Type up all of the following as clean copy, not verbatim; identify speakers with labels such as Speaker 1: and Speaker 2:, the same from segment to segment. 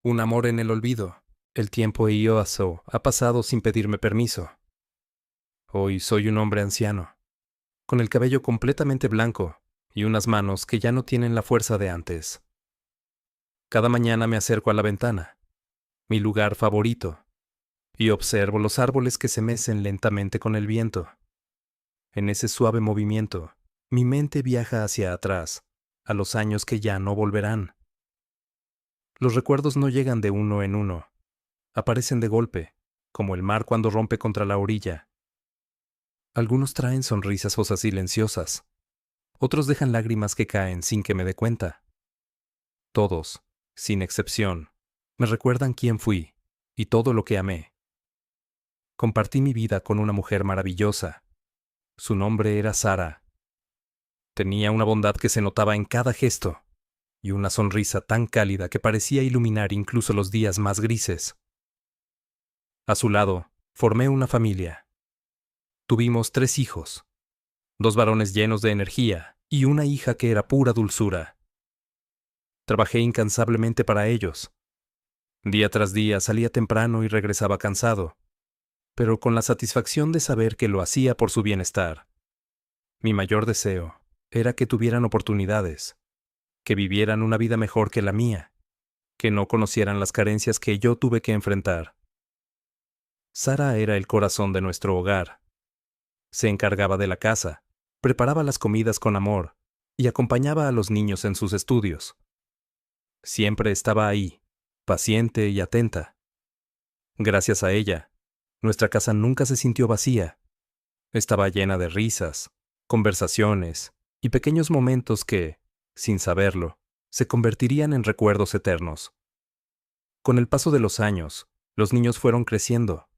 Speaker 1: Un amor en el olvido. El tiempo Ioazo ha pasado sin pedirme permiso. Hoy soy un hombre anciano, con el cabello completamente blanco y unas manos que ya no tienen la fuerza de antes. Cada mañana me acerco a la ventana, mi lugar favorito, y observo los árboles que se mecen lentamente con el viento. En ese suave movimiento, mi mente viaja hacia atrás, a los años que ya no volverán. Los recuerdos no llegan de uno en uno, aparecen de golpe, como el mar cuando rompe contra la orilla. Algunos traen sonrisas fosas silenciosas, otros dejan lágrimas que caen sin que me dé cuenta. Todos, sin excepción, me recuerdan quién fui y todo lo que amé. Compartí mi vida con una mujer maravillosa. Su nombre era Sara. Tenía una bondad que se notaba en cada gesto y una sonrisa tan cálida que parecía iluminar incluso los días más grises. A su lado, formé una familia. Tuvimos 3 hijos, 2 varones llenos de energía y una hija que era pura dulzura. Trabajé incansablemente para ellos. Día tras día salía temprano y regresaba cansado, pero con la satisfacción de saber que lo hacía por su bienestar. Mi mayor deseo era que tuvieran oportunidades, que vivieran una vida mejor que la mía, que no conocieran las carencias que yo tuve que enfrentar. Sara era el corazón de nuestro hogar. Se encargaba de la casa, preparaba las comidas con amor y acompañaba a los niños en sus estudios. Siempre estaba ahí, paciente y atenta. Gracias a ella, nuestra casa nunca se sintió vacía. Estaba llena de risas, conversaciones y pequeños momentos que, sin saberlo, se convertirían en recuerdos eternos. Con el paso de los años, los niños fueron creciendo.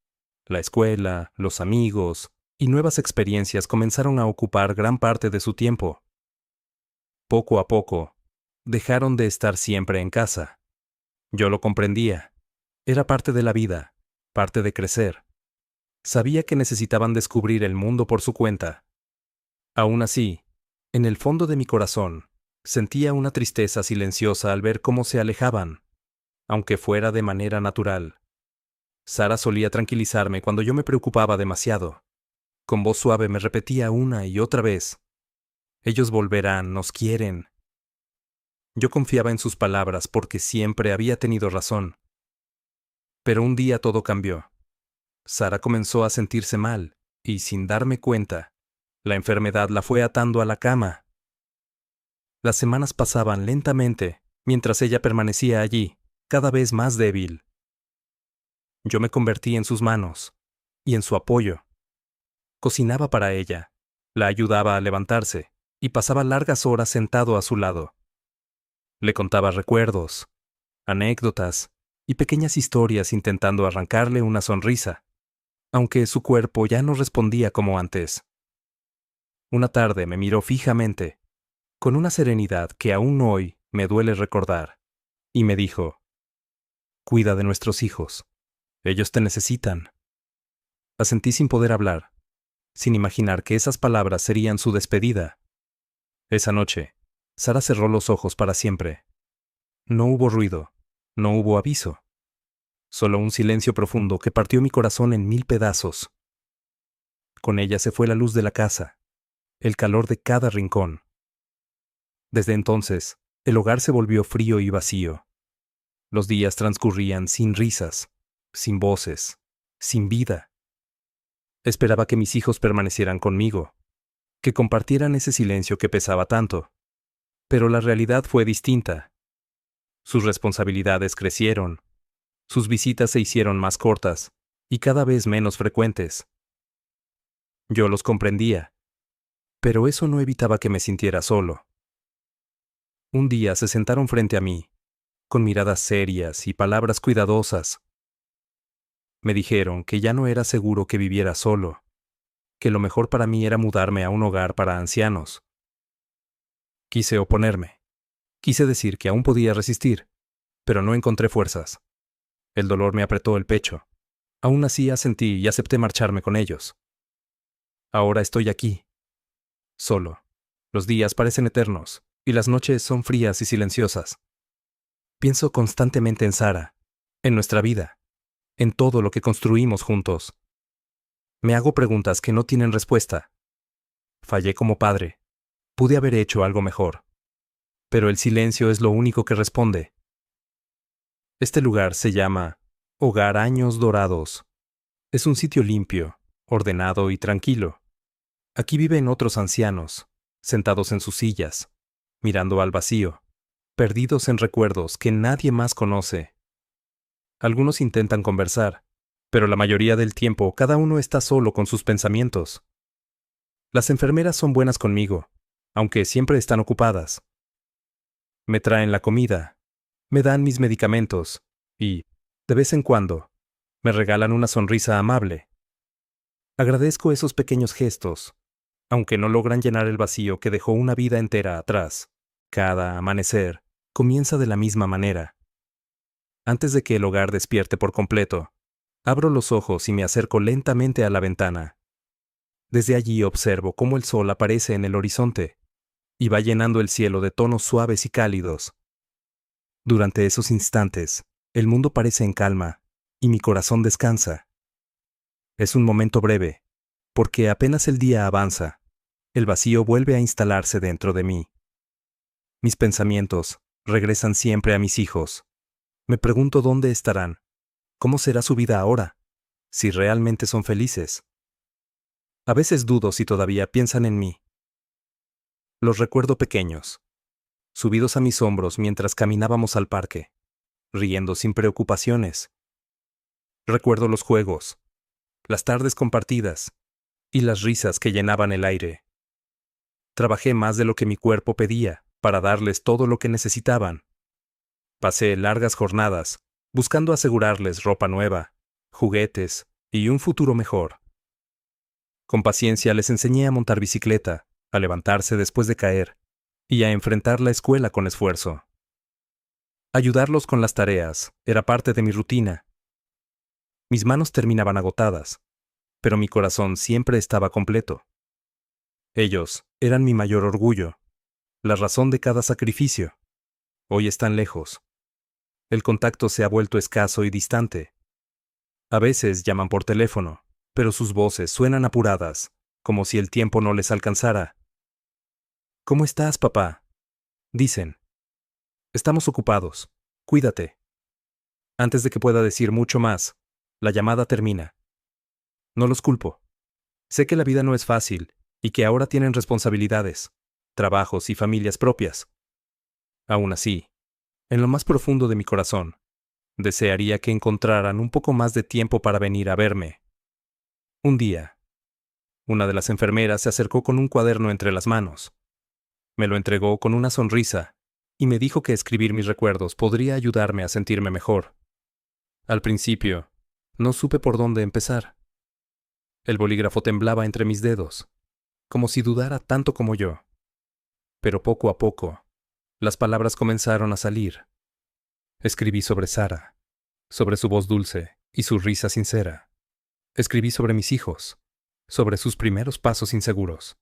Speaker 1: La escuela, los amigos y nuevas experiencias comenzaron a ocupar gran parte de su tiempo. Poco a poco, dejaron de estar siempre en casa. Yo lo comprendía. Era parte de la vida, parte de crecer. Sabía que necesitaban descubrir el mundo por su cuenta. Aún así, en el fondo de mi corazón, sentía una tristeza silenciosa al ver cómo se alejaban, aunque fuera de manera natural. Sara solía tranquilizarme cuando yo me preocupaba demasiado. Con voz suave me repetía una y otra vez: ellos volverán, nos quieren. Yo confiaba en sus palabras porque siempre había tenido razón. Pero un día todo cambió. Sara comenzó a sentirse mal, y sin darme cuenta, la enfermedad la fue atando a la cama. Las semanas pasaban lentamente, mientras ella permanecía allí, cada vez más débil. Yo me convertí en sus manos, y en su apoyo. Cocinaba para ella, la ayudaba a levantarse, y pasaba largas horas sentado a su lado. Le contaba recuerdos, anécdotas y pequeñas historias intentando arrancarle una sonrisa, aunque su cuerpo ya no respondía como antes. Una tarde me miró fijamente, con una serenidad que aún hoy me duele recordar, y me dijo: cuida de nuestros hijos, ellos te necesitan. Asentí sin poder hablar, sin imaginar que esas palabras serían su despedida. Esa noche, Sara cerró los ojos para siempre. No hubo ruido, no hubo aviso, solo un silencio profundo que partió mi corazón en 1000 pedazos. Con ella se fue la luz de la casa, el calor de cada rincón. Desde entonces, el hogar se volvió frío y vacío. Los días transcurrían sin risas, sin voces, sin vida. Esperaba que mis hijos permanecieran conmigo, que compartieran ese silencio que pesaba tanto. Pero la realidad fue distinta. Sus responsabilidades crecieron, sus visitas se hicieron más cortas y cada vez menos frecuentes. Yo los comprendía, pero eso no evitaba que me sintiera solo. Un día se sentaron frente a mí, con miradas serias y palabras cuidadosas. Me dijeron que ya no era seguro que viviera solo, que lo mejor para mí era mudarme a un hogar para ancianos. Quise oponerme. Quise decir que aún podía resistir, pero no encontré fuerzas. El dolor me apretó el pecho. Aún así asentí y acepté marcharme con ellos. Ahora estoy aquí, solo. Los días parecen eternos, y las noches son frías y silenciosas. Pienso constantemente en Sara, en nuestra vida, en todo lo que construimos juntos. Me hago preguntas que no tienen respuesta. Fallé como padre. Pude haber hecho algo mejor. Pero el silencio es lo único que responde. Este lugar se llama Hogar Años Dorados. Es un sitio limpio, ordenado y tranquilo. Aquí viven otros ancianos, sentados en sus sillas, mirando al vacío, perdidos en recuerdos que nadie más conoce. Algunos intentan conversar, pero la mayoría del tiempo cada uno está solo con sus pensamientos. Las enfermeras son buenas conmigo, aunque siempre están ocupadas. Me traen la comida, me dan mis medicamentos y, de vez en cuando, me regalan una sonrisa amable. Agradezco esos pequeños gestos, aunque no logran llenar el vacío que dejó una vida entera atrás. Cada amanecer comienza de la misma manera. Antes de que el hogar despierte por completo, abro los ojos y me acerco lentamente a la ventana. Desde allí observo cómo el sol aparece en el horizonte y va llenando el cielo de tonos suaves y cálidos. Durante esos instantes, el mundo parece en calma y mi corazón descansa. Es un momento breve, porque apenas el día avanza, el vacío vuelve a instalarse dentro de mí. Mis pensamientos regresan siempre a mis hijos. Me pregunto dónde estarán, cómo será su vida ahora, si realmente son felices. A veces dudo si todavía piensan en mí. Los recuerdo pequeños, subidos a mis hombros mientras caminábamos al parque, riendo sin preocupaciones. Recuerdo los juegos, las tardes compartidas y las risas que llenaban el aire. Trabajé más de lo que mi cuerpo pedía para darles todo lo que necesitaban. Pasé largas jornadas buscando asegurarles ropa nueva, juguetes y un futuro mejor. Con paciencia les enseñé a montar bicicleta, a levantarse después de caer y a enfrentar la escuela con esfuerzo. Ayudarlos con las tareas era parte de mi rutina. Mis manos terminaban agotadas, pero mi corazón siempre estaba completo. Ellos eran mi mayor orgullo, la razón de cada sacrificio. Hoy están lejos. El contacto se ha vuelto escaso y distante. A veces llaman por teléfono, pero sus voces suenan apuradas, como si el tiempo no les alcanzara. ¿Cómo estás, papá? Dicen. Estamos ocupados. Cuídate. Antes de que pueda decir mucho más, la llamada termina. No los culpo. Sé que la vida no es fácil y que ahora tienen responsabilidades, trabajos y familias propias. Aún así, en lo más profundo de mi corazón, desearía que encontraran un poco más de tiempo para venir a verme. Un día, una de las enfermeras se acercó con un cuaderno entre las manos. Me lo entregó con una sonrisa y me dijo que escribir mis recuerdos podría ayudarme a sentirme mejor. Al principio, no supe por dónde empezar. El bolígrafo temblaba entre mis dedos, como si dudara tanto como yo. Pero poco a poco, las palabras comenzaron a salir. Escribí sobre Sara, sobre su voz dulce y su risa sincera. Escribí sobre mis hijos, sobre sus primeros pasos inseguros,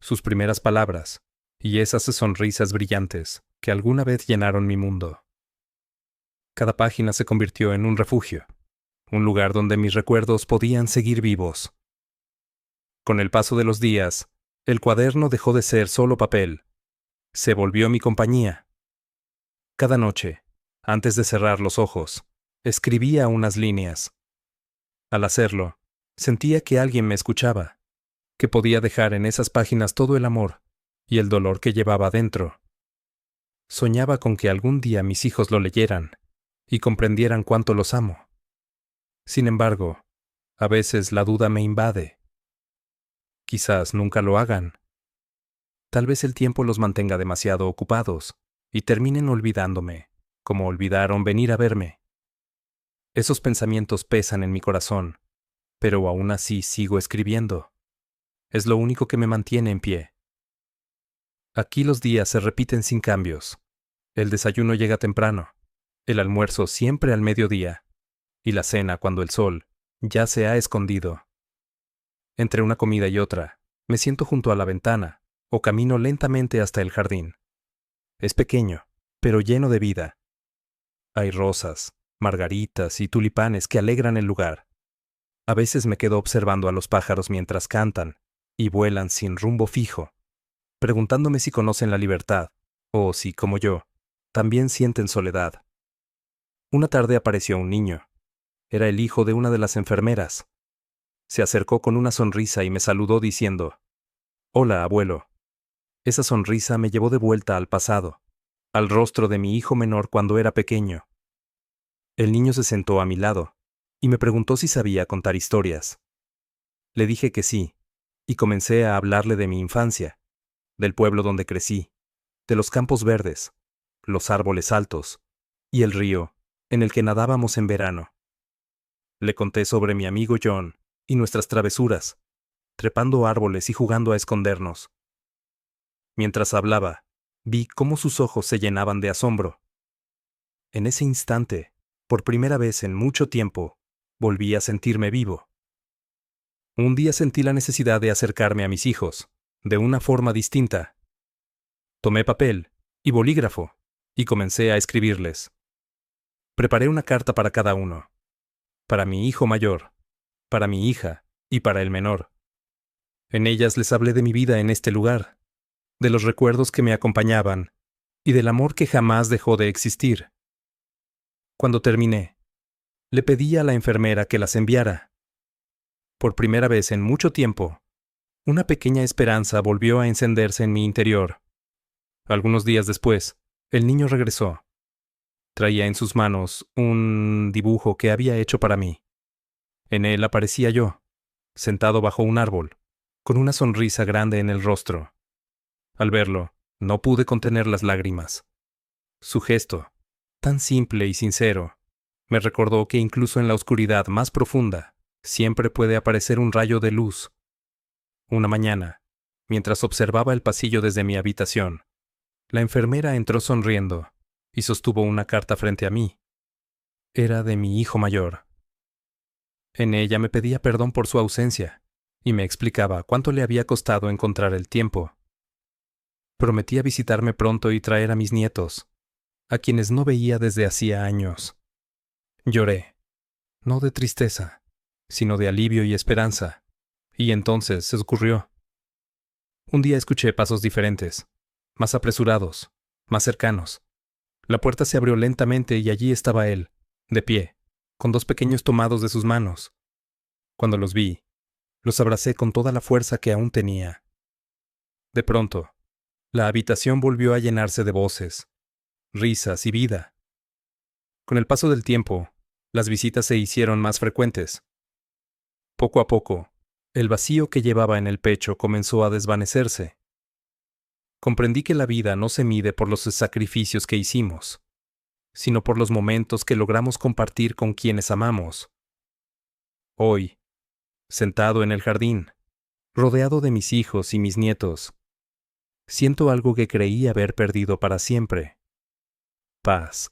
Speaker 1: sus primeras palabras y esas sonrisas brillantes que alguna vez llenaron mi mundo. Cada página se convirtió en un refugio, un lugar donde mis recuerdos podían seguir vivos. Con el paso de los días, el cuaderno dejó de ser solo papel. Se volvió mi compañía. Cada noche, antes de cerrar los ojos, escribía unas líneas. Al hacerlo, sentía que alguien me escuchaba, que podía dejar en esas páginas todo el amor y el dolor que llevaba dentro. Soñaba con que algún día mis hijos lo leyeran y comprendieran cuánto los amo. Sin embargo, a veces la duda me invade. Quizás nunca lo hagan. Tal vez el tiempo los mantenga demasiado ocupados y terminen olvidándome, como olvidaron venir a verme. Esos pensamientos pesan en mi corazón, pero aún así sigo escribiendo. Es lo único que me mantiene en pie. Aquí los días se repiten sin cambios. El desayuno llega temprano, el almuerzo siempre al mediodía, y la cena cuando el sol ya se ha escondido. Entre una comida y otra, me siento junto a la ventana o camino lentamente hasta el jardín. Es pequeño, pero lleno de vida. Hay rosas, margaritas y tulipanes que alegran el lugar. A veces me quedo observando a los pájaros mientras cantan y vuelan sin rumbo fijo, preguntándome si conocen la libertad o si, como yo, también sienten soledad. Una tarde apareció un niño. Era el hijo de una de las enfermeras. Se acercó con una sonrisa y me saludó diciendo: «Hola, abuelo». Esa sonrisa me llevó de vuelta al pasado, al rostro de mi hijo menor cuando era pequeño. El niño se sentó a mi lado y me preguntó si sabía contar historias. Le dije que sí, y comencé a hablarle de mi infancia, del pueblo donde crecí, de los campos verdes, los árboles altos y el río en el que nadábamos en verano. Le conté sobre mi amigo John y nuestras travesuras, trepando árboles y jugando a escondernos. Mientras hablaba, vi cómo sus ojos se llenaban de asombro. En ese instante, por primera vez en mucho tiempo, volví a sentirme vivo. Un día sentí la necesidad de acercarme a mis hijos, de una forma distinta. Tomé papel y bolígrafo y comencé a escribirles. Preparé una carta para cada uno. Para mi hijo mayor, para mi hija y para el menor. En ellas les hablé de mi vida en este lugar, de los recuerdos que me acompañaban y del amor que jamás dejó de existir. Cuando terminé, le pedí a la enfermera que las enviara. Por primera vez en mucho tiempo, una pequeña esperanza volvió a encenderse en mi interior. Algunos días después, el niño regresó. Traía en sus manos un dibujo que había hecho para mí. En él aparecía yo, sentado bajo un árbol, con una sonrisa grande en el rostro. Al verlo, no pude contener las lágrimas. Su gesto, tan simple y sincero, me recordó que incluso en la oscuridad más profunda, siempre puede aparecer un rayo de luz. Una mañana, mientras observaba el pasillo desde mi habitación, la enfermera entró sonriendo y sostuvo una carta frente a mí. Era de mi hijo mayor. En ella me pedía perdón por su ausencia y me explicaba cuánto le había costado encontrar el tiempo. Prometía visitarme pronto y traer a mis nietos, a quienes no veía desde hacía años. Lloré, no de tristeza, sino de alivio y esperanza, y entonces se ocurrió. Un día escuché pasos diferentes, más apresurados, más cercanos. La puerta se abrió lentamente y allí estaba él, de pie, con dos pequeños tomados de sus manos. Cuando los vi, los abracé con toda la fuerza que aún tenía. De pronto, la habitación volvió a llenarse de voces, risas y vida. Con el paso del tiempo, las visitas se hicieron más frecuentes. Poco a poco, el vacío que llevaba en el pecho comenzó a desvanecerse. Comprendí que la vida no se mide por los sacrificios que hicimos, sino por los momentos que logramos compartir con quienes amamos. Hoy, sentado en el jardín, rodeado de mis hijos y mis nietos, siento algo que creí haber perdido para siempre: paz.